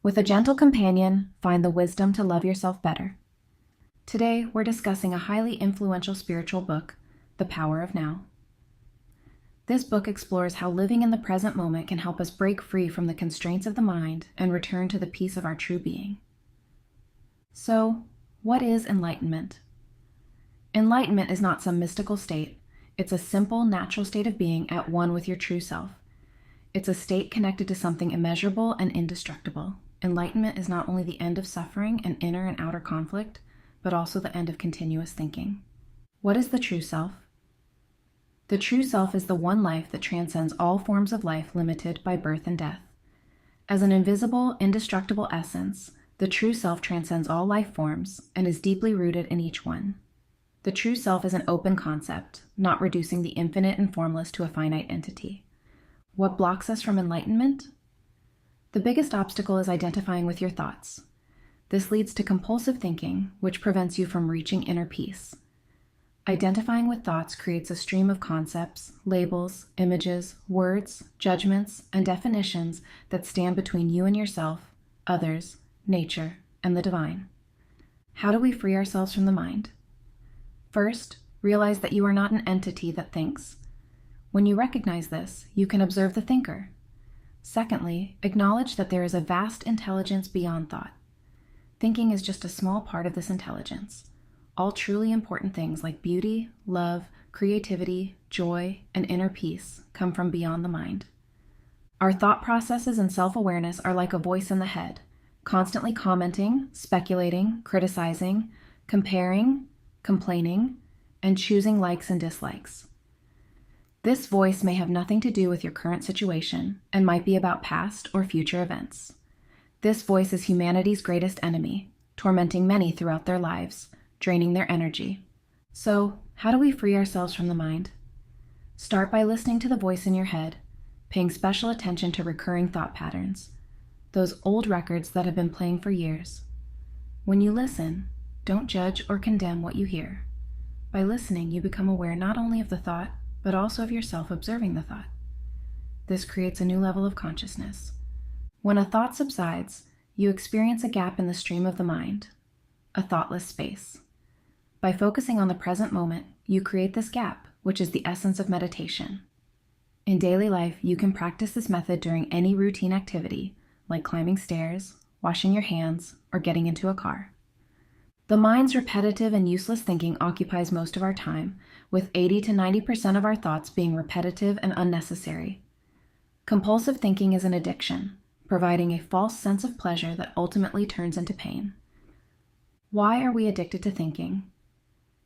With a gentle companion, find the wisdom to love yourself better. Today, we're discussing a highly influential spiritual book, The Power of Now. This book explores how living in the present moment can help us break free from the constraints of the mind and return to the peace of our true being. So, what is enlightenment? Enlightenment is not some mystical state. It's a simple, natural state of being at one with your true self. It's a state connected to something immeasurable and indestructible. Enlightenment is not only the end of suffering and inner and outer conflict, but also the end of continuous thinking. What is the true self? The true self is the one life that transcends all forms of life limited by birth and death. As an invisible, indestructible essence, the true self transcends all life forms and is deeply rooted in each one. The true self is an open concept, not reducing the infinite and formless to a finite entity. What blocks us from enlightenment? The biggest obstacle is identifying with your thoughts. This leads to compulsive thinking, which prevents you from reaching inner peace. Identifying with thoughts creates a stream of concepts, labels, images, words, judgments, and definitions that stand between you and yourself, others, nature, and the divine. How do we free ourselves from the mind? First, realize that you are not an entity that thinks. When you recognize this, you can observe the thinker. Secondly, acknowledge that there is a vast intelligence beyond thought. Thinking is just a small part of this intelligence. All truly important things like beauty, love, creativity, joy, and inner peace come from beyond the mind. Our thought processes and self-awareness are like a voice in the head, constantly commenting, speculating, criticizing, comparing, complaining, and choosing likes and dislikes. This voice may have nothing to do with your current situation and might be about past or future events. This voice is humanity's greatest enemy, tormenting many throughout their lives, draining their energy. So, how do we free ourselves from the mind? Start by listening to the voice in your head, paying special attention to recurring thought patterns, those old records that have been playing for years. When you listen, don't judge or condemn what you hear. By listening, you become aware not only of the thought, but also of yourself observing the thought. This creates a new level of consciousness. When a thought subsides, you experience a gap in the stream of the mind, a thoughtless space. By focusing on the present moment, you create this gap, which is the essence of meditation. In daily life, you can practice this method during any routine activity, like climbing stairs, washing your hands, or getting into a car. The mind's repetitive and useless thinking occupies most of our time, with 80 to 90% of our thoughts being repetitive and unnecessary. Compulsive thinking is an addiction, providing a false sense of pleasure that ultimately turns into pain. Why are we addicted to thinking?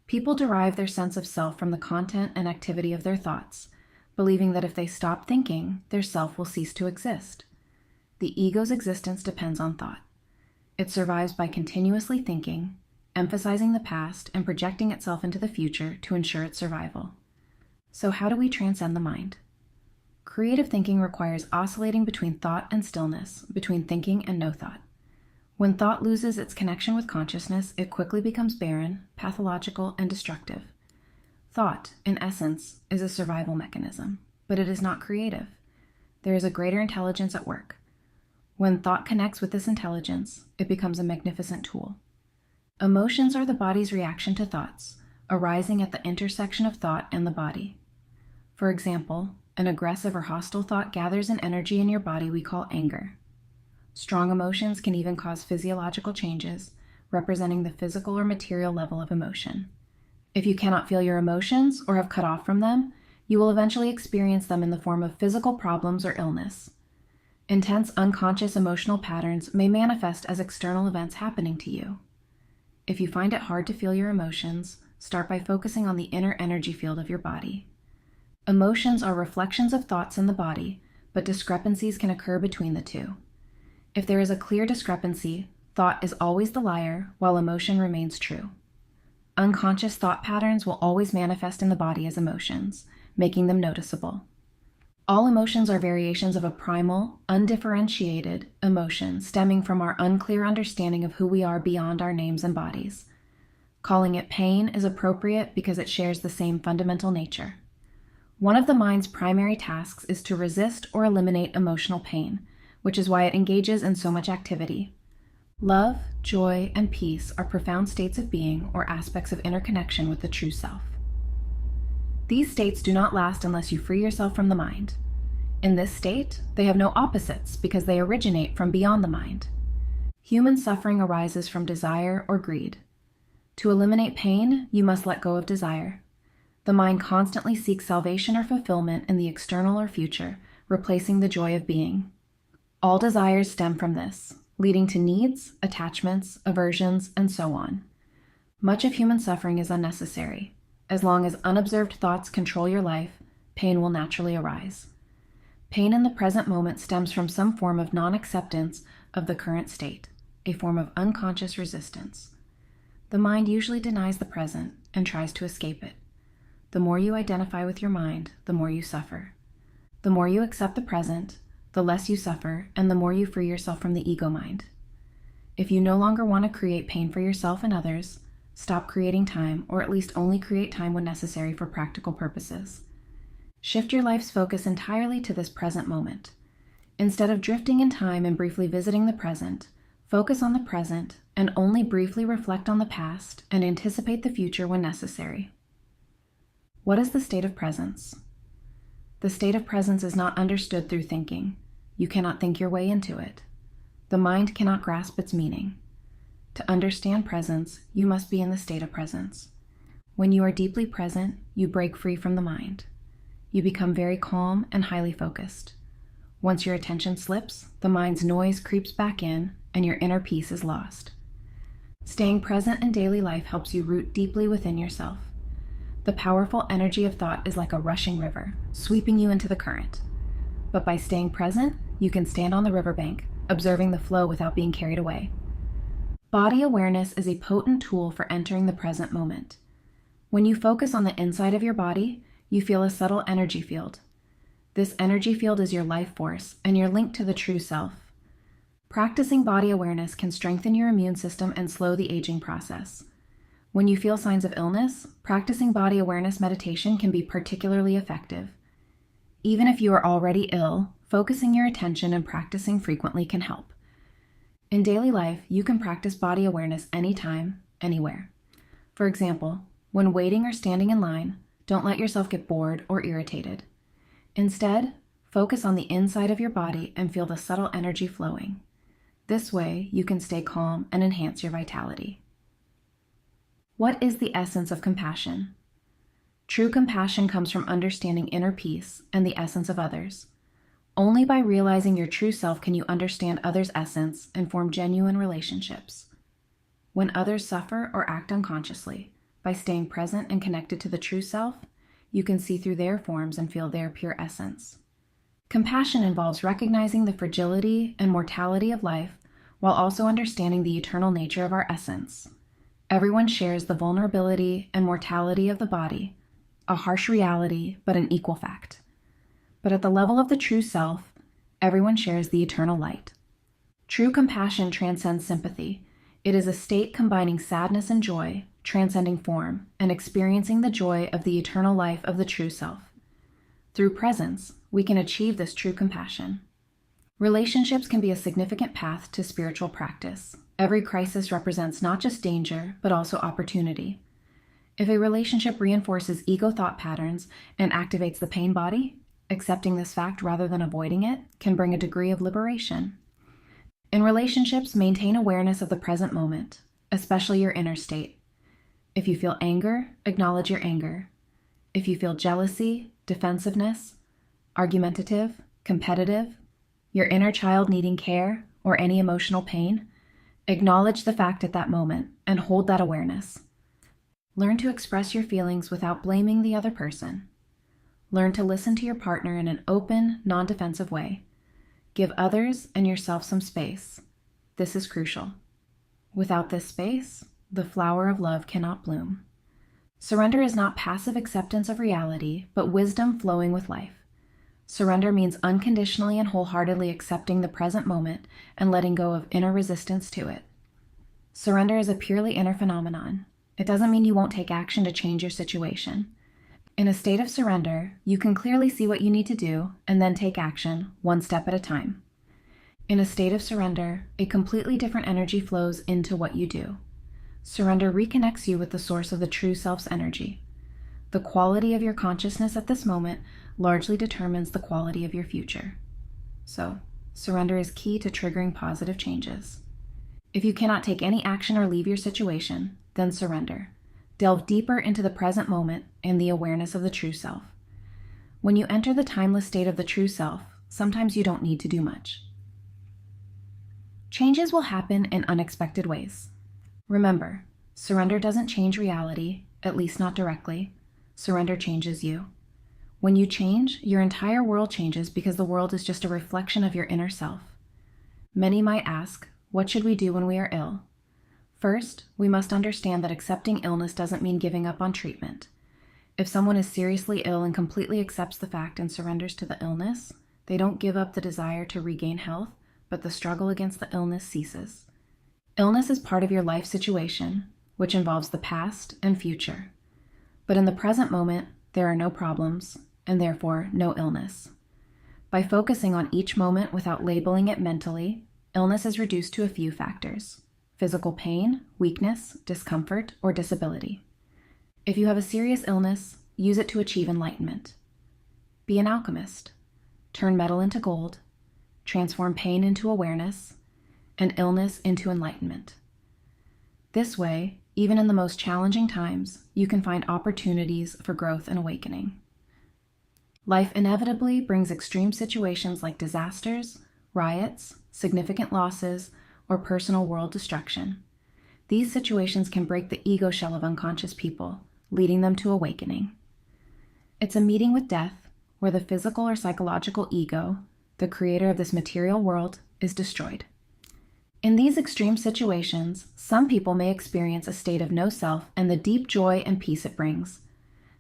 People derive their sense of self from the content and activity of their thoughts, believing that if they stop thinking, their self will cease to exist. The ego's existence depends on thought. It survives by continuously thinking, emphasizing the past, and projecting itself into the future to ensure its survival. So how do we transcend the mind? Creative thinking requires oscillating between thought and stillness, between thinking and no thought. When thought loses its connection with consciousness, it quickly becomes barren, pathological, and destructive. Thought, in essence, is a survival mechanism, but it is not creative. There is a greater intelligence at work. When thought connects with this intelligence, it becomes a magnificent tool. Emotions are the body's reaction to thoughts, arising at the intersection of thought and the body. For example, an aggressive or hostile thought gathers an energy in your body we call anger. Strong emotions can even cause physiological changes, representing the physical or material level of emotion. If you cannot feel your emotions or have cut off from them, you will eventually experience them in the form of physical problems or illness. Intense unconscious emotional patterns may manifest as external events happening to you. If you find it hard to feel your emotions, start by focusing on the inner energy field of your body. Emotions are reflections of thoughts in the body, but discrepancies can occur between the two. If there is a clear discrepancy, thought is always the liar, while emotion remains true. Unconscious thought patterns will always manifest in the body as emotions, making them noticeable. All emotions are variations of a primal, undifferentiated emotion stemming from our unclear understanding of who we are beyond our names and bodies. Calling it pain is appropriate because it shares the same fundamental nature. One of the mind's primary tasks is to resist or eliminate emotional pain, which is why it engages in so much activity. Love, joy, and peace are profound states of being or aspects of interconnection with the true self. These states do not last unless you free yourself from the mind. In this state, they have no opposites because they originate from beyond the mind. Human suffering arises from desire or greed. To eliminate pain, you must let go of desire. The mind constantly seeks salvation or fulfillment in the external or future, replacing the joy of being. All desires stem from this, leading to needs, attachments, aversions, and so on. Much of human suffering is unnecessary. As long as unobserved thoughts control your life, pain will naturally arise. Pain in the present moment stems from some form of non-acceptance of the current state, a form of unconscious resistance. The mind usually denies the present and tries to escape it. The more you identify with your mind, the more you suffer. The more you accept the present, the less you suffer, and the more you free yourself from the ego mind. If you no longer want to create pain for yourself and others, stop creating time, or at least only create time when necessary for practical purposes. Shift your life's focus entirely to this present moment. Instead of drifting in time and briefly visiting the present, focus on the present and only briefly reflect on the past and anticipate the future when necessary. What is the state of presence? The state of presence is not understood through thinking. You cannot think your way into it. The mind cannot grasp its meaning. To understand presence, you must be in the state of presence. When you are deeply present, you break free from the mind. You become very calm and highly focused. Once your attention slips, the mind's noise creeps back in, and your inner peace is lost. Staying present in daily life helps you root deeply within yourself. The powerful energy of thought is like a rushing river, sweeping you into the current. But by staying present, you can stand on the riverbank, observing the flow without being carried away. Body awareness is a potent tool for entering the present moment. When you focus on the inside of your body, you feel a subtle energy field. This energy field is your life force and your link to the true self. Practicing body awareness can strengthen your immune system and slow the aging process. When you feel signs of illness, practicing body awareness meditation can be particularly effective. Even if you are already ill, focusing your attention and practicing frequently can help. In daily life, you can practice body awareness anytime, anywhere. For example, when waiting or standing in line, don't let yourself get bored or irritated. Instead, focus on the inside of your body and feel the subtle energy flowing. This way, you can stay calm and enhance your vitality. What is the essence of compassion? True compassion comes from understanding inner peace and the essence of others. Only by realizing your true self can you understand others' essence and form genuine relationships. When others suffer or act unconsciously, by staying present and connected to the true self, you can see through their forms and feel their pure essence. Compassion involves recognizing the fragility and mortality of life while also understanding the eternal nature of our essence. Everyone shares the vulnerability and mortality of the body, a harsh reality, but an equal fact. But at the level of the true self, everyone shares the eternal light. True compassion transcends sympathy. It is a state combining sadness and joy, transcending form, and experiencing the joy of the eternal life of the true self. Through presence, we can achieve this true compassion. Relationships can be a significant path to spiritual practice. Every crisis represents not just danger, but also opportunity. If a relationship reinforces ego thought patterns and activates the pain body, accepting this fact rather than avoiding it can bring a degree of liberation. In relationships, maintain awareness of the present moment, especially your inner state. If you feel anger, acknowledge your anger. If you feel jealousy, defensiveness, argumentative, competitive, your inner child needing care, or any emotional pain, acknowledge the fact at that moment and hold that awareness. Learn to express your feelings without blaming the other person. Learn to listen to your partner in an open, non-defensive way. Give others and yourself some space. This is crucial. Without this space, the flower of love cannot bloom. Surrender is not passive acceptance of reality, but wisdom flowing with life. Surrender means unconditionally and wholeheartedly accepting the present moment and letting go of inner resistance to it. Surrender is a purely inner phenomenon. It doesn't mean you won't take action to change your situation. In a state of surrender, you can clearly see what you need to do and then take action, one step at a time. In a state of surrender, a completely different energy flows into what you do. Surrender reconnects you with the source of the true self's energy. The quality of your consciousness at this moment largely determines the quality of your future. So, surrender is key to triggering positive changes. If you cannot take any action or leave your situation, then surrender. Delve deeper into the present moment and the awareness of the true self. When you enter the timeless state of the true self, sometimes you don't need to do much. Changes will happen in unexpected ways. Remember, surrender doesn't change reality, at least not directly. Surrender changes you. When you change, your entire world changes because the world is just a reflection of your inner self. Many might ask, what should we do when we are ill? First, we must understand that accepting illness doesn't mean giving up on treatment. If someone is seriously ill and completely accepts the fact and surrenders to the illness, they don't give up the desire to regain health, but the struggle against the illness ceases. Illness is part of your life situation, which involves the past and future. But in the present moment, there are no problems, and therefore no illness. By focusing on each moment without labeling it mentally, illness is reduced to a few factors: physical pain, weakness, discomfort, or disability. If you have a serious illness, use it to achieve enlightenment. Be an alchemist. Turn metal into gold. Transform pain into awareness, and illness into enlightenment. This way, even in the most challenging times, you can find opportunities for growth and awakening. Life inevitably brings extreme situations like disasters, riots, significant losses, or personal world destruction. These situations can break the ego shell of unconscious people, leading them to awakening. It's a meeting with death, where the physical or psychological ego, the creator of this material world, is destroyed. In these extreme situations, some people may experience a state of no self and the deep joy and peace it brings.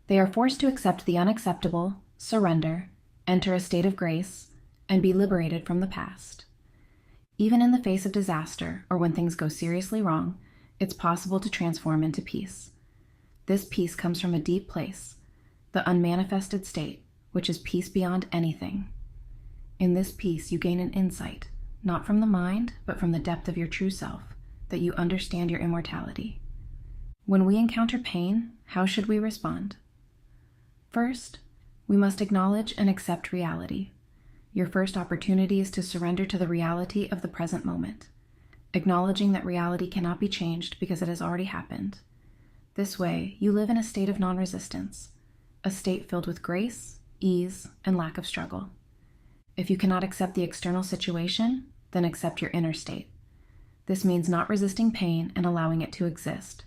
They are forced to accept the unacceptable, surrender, enter a state of grace, and be liberated from the past. Even in the face of disaster or when things go seriously wrong, it's possible to transform into peace. This peace comes from a deep place, the unmanifested state, which is peace beyond anything. In this peace, you gain an insight, not from the mind, but from the depth of your true self, that you understand your immortality. When we encounter pain, how should we respond? First, we must acknowledge and accept reality. Your first opportunity is to surrender to the reality of the present moment, acknowledging that reality cannot be changed because it has already happened. This way, you live in a state of non-resistance, a state filled with grace, ease, and lack of struggle. If you cannot accept the external situation, then accept your inner state. This means not resisting pain and allowing it to exist.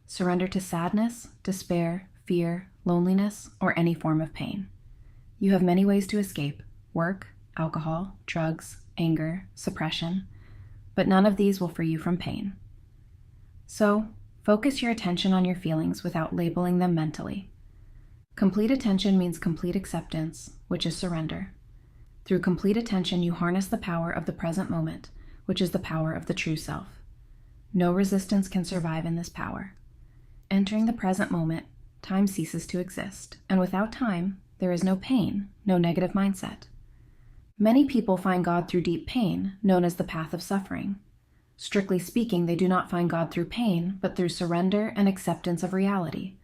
Surrender to sadness, despair, fear, loneliness, or any form of pain. You have many ways to escape: work, alcohol, drugs, anger, suppression, but none of these will free you from pain. So, focus your attention on your feelings without labeling them mentally. Complete attention means complete acceptance, which is surrender. Through complete attention, you harness the power of the present moment, which is the power of the true self. No resistance can survive in this power. Entering the present moment, time ceases to exist, and without time, there is no pain, no negative mindset. Many people find God through deep pain, known as the path of suffering. Strictly speaking, they do not find God through pain, but through surrender and acceptance of reality.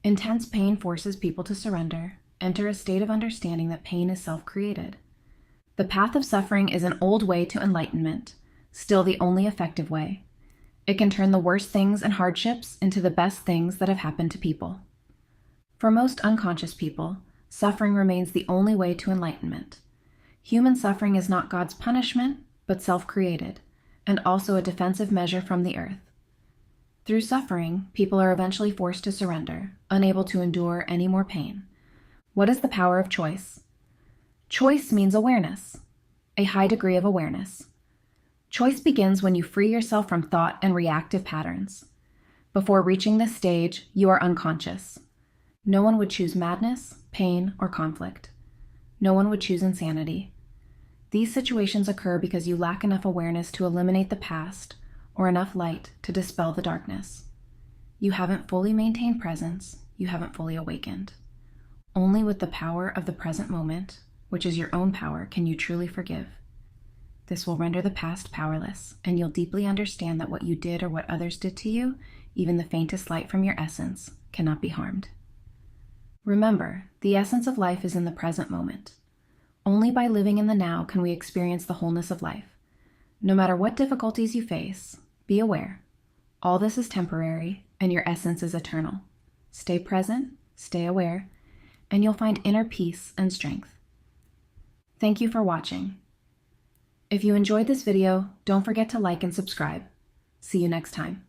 Intense pain forces people to surrender, enter a state of understanding that pain is self-created. The path of suffering is an old way to enlightenment, still the only effective way. It can turn the worst things and hardships into the best things that have happened to people. For most unconscious people, suffering remains the only way to enlightenment. Human suffering is not God's punishment, but self-created, and also a defensive measure from the earth. Through suffering, people are eventually forced to surrender, unable to endure any more pain. What is the power of choice? Choice means awareness, a high degree of awareness. Choice begins when you free yourself from thought and reactive patterns. Before reaching this stage, you are unconscious. No one would choose madness, pain, or conflict. No one would choose insanity. These situations occur because you lack enough awareness to eliminate the past or enough light to dispel the darkness. You haven't fully maintained presence, you haven't fully awakened. Only with the power of the present moment, which is your own power, can you truly forgive. This will render the past powerless, and you'll deeply understand that what you did or what others did to you, even the faintest light from your essence, cannot be harmed. Remember, the essence of life is in the present moment. Only by living in the now can we experience the wholeness of life. No matter what difficulties you face, be aware. All this is temporary, and your essence is eternal. Stay present, stay aware, and you'll find inner peace and strength. Thank you for watching. If you enjoyed this video, don't forget to like and subscribe. See you next time.